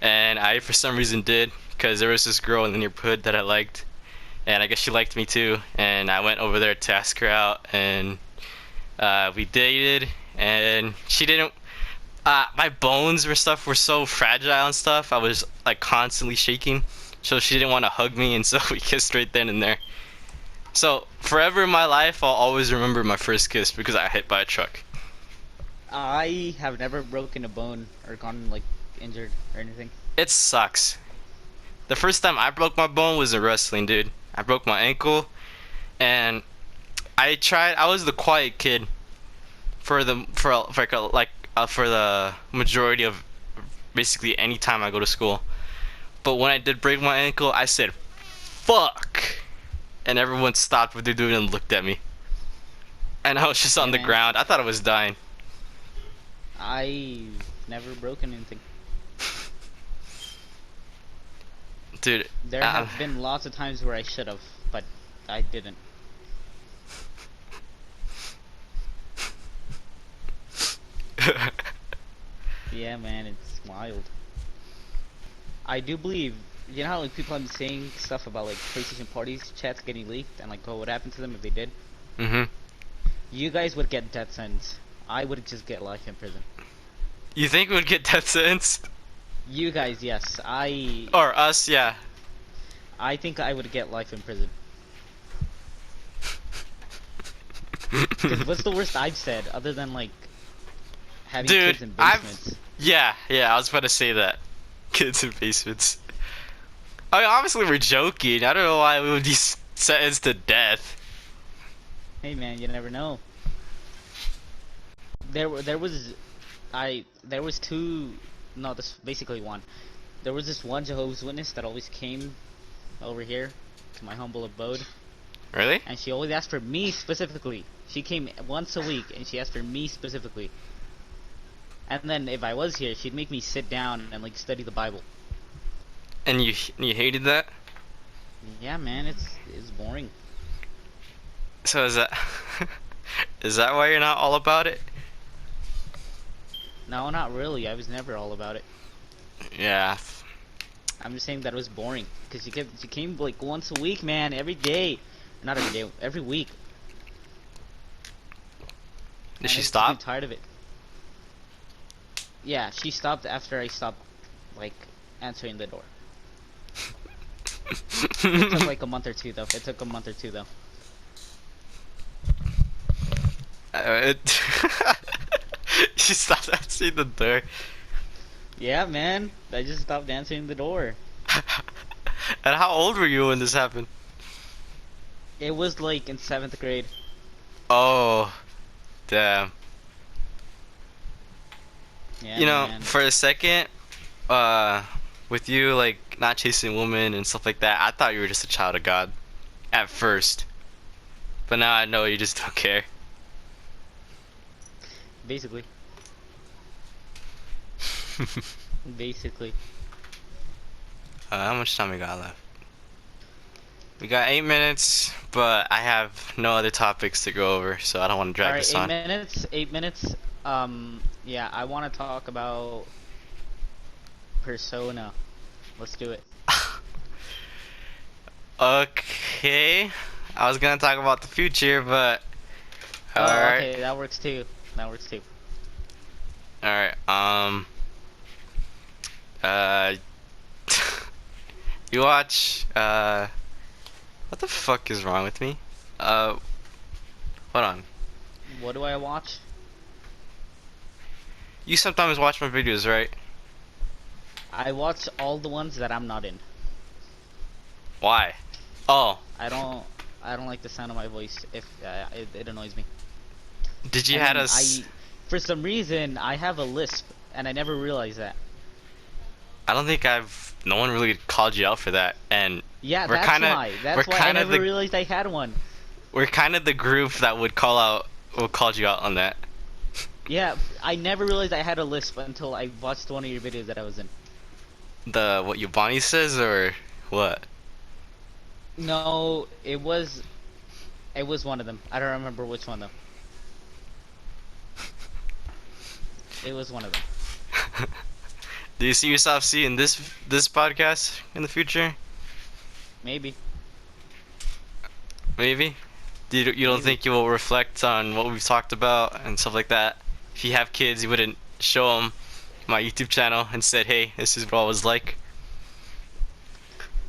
and I for some reason did because there was this girl in the neighborhood that I liked, and I guess she liked me too. And I went over there to ask her out, and we dated, and she didn't. My bones were so fragile and stuff. I was like constantly shaking, so she didn't want to hug me, and so we kissed right then and there. So forever in my life, I'll always remember my first kiss because I got hit by a truck. I have never broken a bone or gone like injured or anything. It sucks. The first time I broke my bone was in wrestling, dude. I broke my ankle, and I tried. I was the quiet kid for the majority of basically any time I go to school. But when I did break my ankle, I said, "Fuck!" And everyone stopped what they're doing and looked at me. And I was just Yeah, on the man. ground. I thought I was dying. I've never broken anything. Dude, There have been lots of times where I should have, but I didn't. Yeah, man, it's wild. I do believe, you know how like people have been saying stuff about like PlayStation parties chats getting leaked and like what would happen to them if they did? mhm. You guys would get death sentence. I would just get life in prison. You think we would get death sentence? You guys, yes. Or us, yeah. I think I would get life in prison. Cause what's the worst I've said other than like having Dude, kids in basements? yeah, I was about to say that. Kids in basements. I mean, obviously we're joking. I don't know why we would be sentenced to death. Hey man, you never know. There was there was two, no, this basically one. There was this one Jehovah's Witness that always came over here to my humble abode, Really? and she always asked for me specifically. She came once a week and she asked for me specifically. And then if I was here, she'd make me sit down and like study the Bible. And you hated that? Yeah, man, it's boring. So is that is that why you're not all about it? No, not really. I was never all about it. Yeah. I'm just saying that it was boring because she came like once a week, man, every day. Not every day, every week. Did And she I just stop? grew tired of it. Yeah, she stopped after I stopped, like, answering the door. It took like a month or two, though. It took a month or two, though. It she stopped answering the door. Yeah, man. I just stopped answering the door. And how old were you when this happened? It was like in 7th grade. Oh, damn. Yeah, You know, man. for a second, with you like not chasing women and stuff like that, I thought you were just a child of God at first. But now I know you just don't care. Basically. Basically. How much time we got left? We got 8 minutes, but I have no other topics to go over, so I don't want to drag Alright, this 8 on. minutes. 8 minutes. Yeah, I want to talk about Persona. Let's do it. Okay. I was gonna talk about the future, but Oh, alright. okay, that works too. That works too. Alright, uh you watch what the fuck is wrong with me? Hold on. What do I watch? You sometimes watch my videos, right? I watch all the ones that I'm not in. Why? Oh, I don't. I don't like the sound of my voice. If it annoys me. did you And had then us? for some reason, I have a lisp, and I never realized that. I don't think I've. No one really called you out for that, and Yeah, we're that's kind of why. we're That's why I kind of never the realized I had one. we're kind of the group that would call you out on that. Yeah, I never realized I had a lisp until I watched one of your videos that I was in. The what Yobani says or what? No, it was one of them. I don't remember which one though. It was one of them. Do you see yourself seeing this podcast in the future? Maybe, Maybe. You don't maybe. think you will reflect on what we've talked about and stuff like that? If you have kids, you wouldn't show them my YouTube channel and said, "Hey, this is what I was like."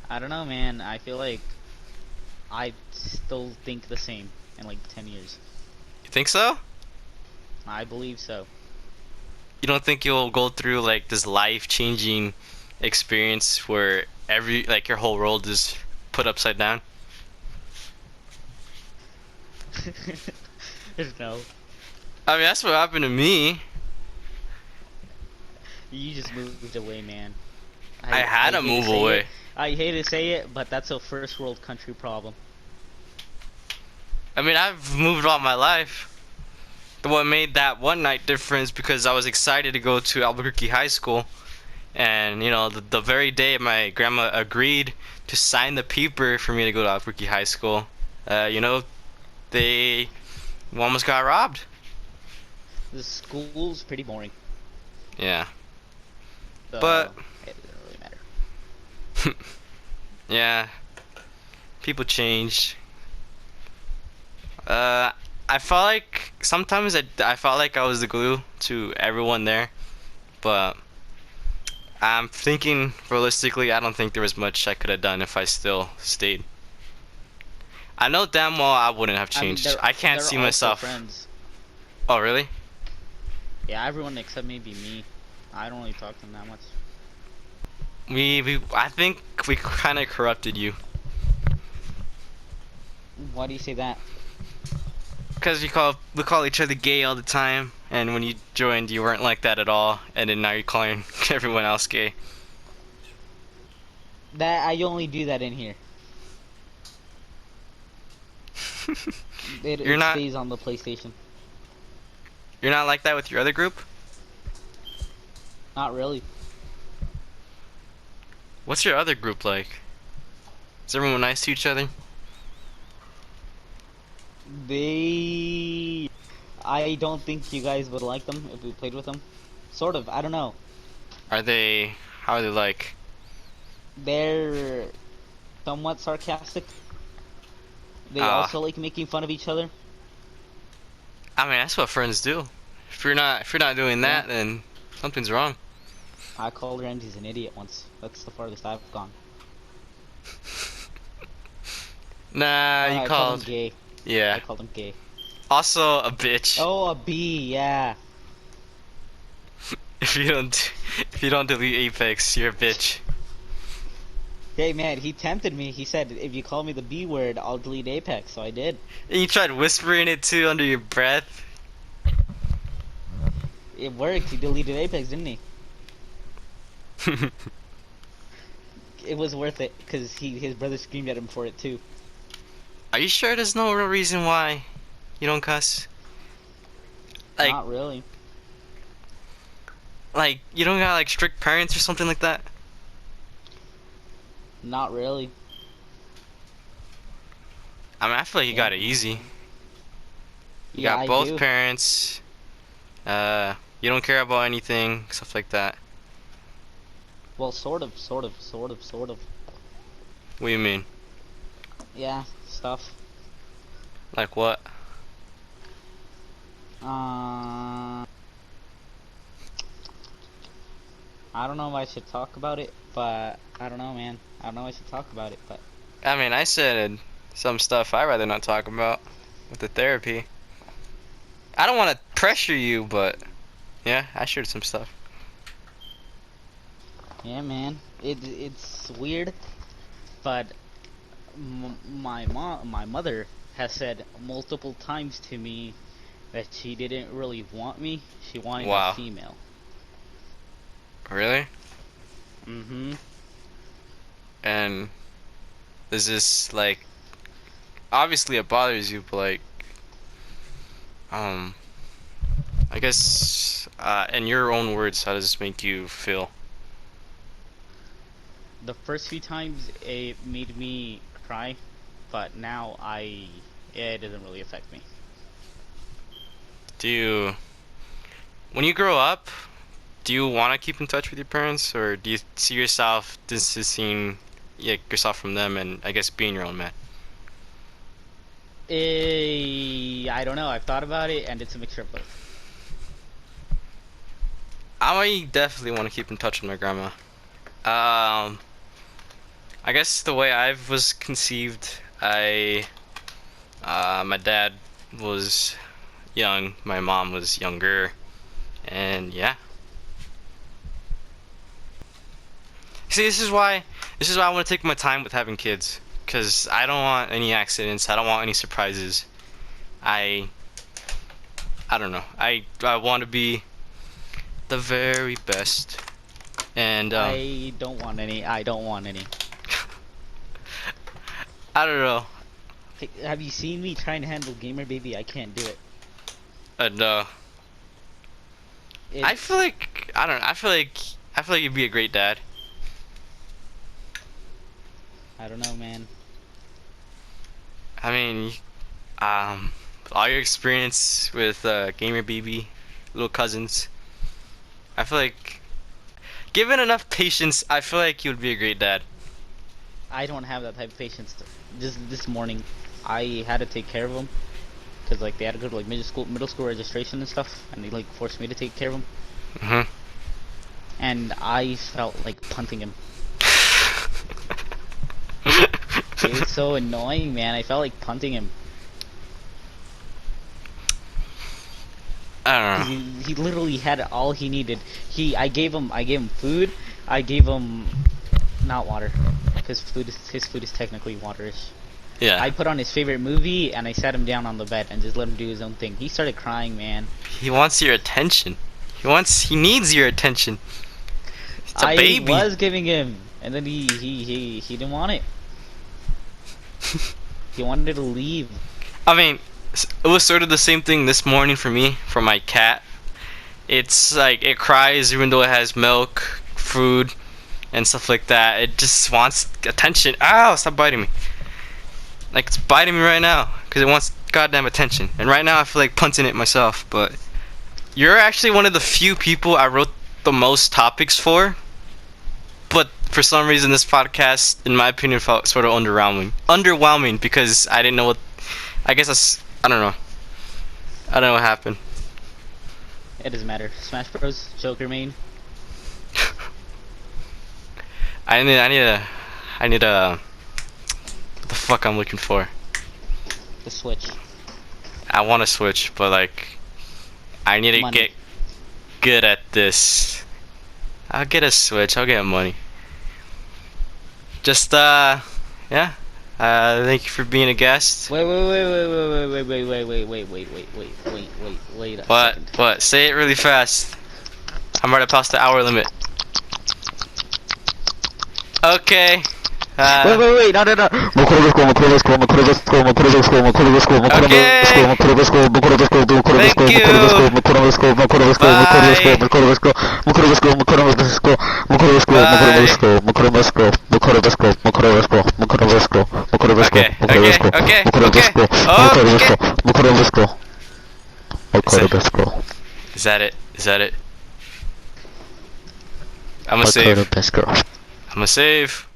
I don't know, man. I feel like I still think the same in like 10 years. You think so? I believe so. You don't think you'll go through like this life-changing experience where every like your whole world is put upside down? No, I mean, that's what happened to me. you just moved away, man. I had I to hate to move say it. away. I hate to say it, but that's a first world country problem. I mean, I've moved all my life. What made that one night difference because I was excited to go to Albuquerque High School, and the very day my grandma agreed to sign the paper for me to go to Albuquerque High School, they almost got robbed. The school's pretty boring, Yeah, but so it doesn't really matter. yeah, people change. Uh, I felt like sometimes I felt like I was the glue to everyone there, but I'm thinking realistically, I don't think there was much I could have done if I still stayed. I know damn well I wouldn't have I mean, changed. I can't they're see all still myself. friends. Oh, really? Yeah, everyone except maybe me. I don't really talk to them that much. I think we kind of corrupted you. Why do you say that? Because we call each other gay all the time, and when you joined, you weren't like that at all, and then now you're calling everyone else gay. That I only do that in here. It, You're it not stays on the PlayStation. you're not like that with your other group? Not really. What's your other group like? Is everyone nice to each other? They. I don't think you guys would like them if we played with them. Sort of. I don't know. How are they like? They're somewhat sarcastic. They Ah, also like making fun of each other. I mean that's what friends do. If you're not doing Yeah. that, then something's wrong. I called Randy's an idiot once. That's the farthest I've gone. Nah, you I called him called. gay. I Yeah. called him gay. Also a bitch. Oh, a B, yeah. If you don't if you don't delete Apex, you're a bitch. Hey man, he tempted me. He said, if you call me the B word, I'll delete Apex. So I did. And you tried whispering it too under your breath. It worked. He deleted Apex, didn't he? It was worth it because his brother screamed at him for it too. Are you sure there's no real reason why you don't cuss? Like Not really. like you don't got like strict parents or something like that? Not really. I mean I feel like you Yeah. got it easy. You Yeah, got I both do. parents. You don't care about anything, stuff like that. Well, sort of. What do you mean? Yeah, stuff. Like what? Uh, I don't know if I should talk about it, but I don't know, man. I don't know if I should talk about it, but I mean I said some stuff I'd rather not talk about with the therapy. I don't want to pressure you, but yeah, I shared some stuff. Yeah, man. It's weird, but my mother has said multiple times to me that she didn't really want me. She wanted a Wow. female. Really? Mm-hmm. And is this like obviously it bothers you, but like um I guess in your own words, how does this make you feel? The first few times it made me cry, but now it doesn't really affect me. Do you when you grow up, do you want to keep in touch with your parents, or do you see yourself distancing yourself from them and I guess being your own man? I don't know. I've thought about it, and it's a mixture of both. I definitely want to keep in touch with my grandma. Um, I guess the way I was conceived, my dad was young, my mom was younger, and yeah. See, this is why I want to take my time with having kids, cause I don't want any accidents. I don't want any surprises. I I don't know. I want to be the very best, and I don't want any. I don't want any. I don't know. Hey, have you seen me trying to handle gamer baby? I can't do it. No. I feel It's like I don't know. I feel like you'd be a great dad. I don't know, man. I mean, all your experience with gamer baby, little cousins. I feel like, given enough patience, I feel like you would be a great dad. I don't have that type of patience. Just this morning, I had to take care of them because like they had to go to like middle school registration and stuff, and they like forced me to take care of them, Mhm. and I felt like punting him. It was so annoying, man. I felt like punting him I because don't know. he literally had all he needed. I gave him food. I gave him not water because his food is technically waterish. Yeah. I put on his favorite movie and I sat him down on the bed and just let him do his own thing. He started crying, man. He wants your attention. He needs your attention. It's a I baby. was giving him, and then he didn't want it. He wanted to leave. I mean, it was sort of the same thing this morning for me, for my cat. It's like it cries even though it has milk, food, and stuff like that. It just wants attention. Ow, stop biting me. Like, it's biting me right now because it wants goddamn attention. And right now I feel like punting it myself, but you're actually one of the few people I wrote the most topics for. But for some reason this podcast, in my opinion, felt sort of underwhelming. Underwhelming because I didn't know what, I guess I don't know. I don't know what happened. It doesn't matter. Smash Bros. Joker main. I need a what the fuck I'm looking for. The Switch. I want to switch, but like I need to Money. get good at this. I'll get a Switch. I'll get money. Just yeah. Thank you for being a guest. Wait, wait, wait, wait, wait, wait, wait, wait, wait, wait, wait, wait, wait, wait a What? second. What? Say it really fast. I'm already past the hour limit. Okay. Wait, wait, wait, no, no, no. Okay. Okay. Is that it? Is that it? I'm gonna save. I'm gonna save.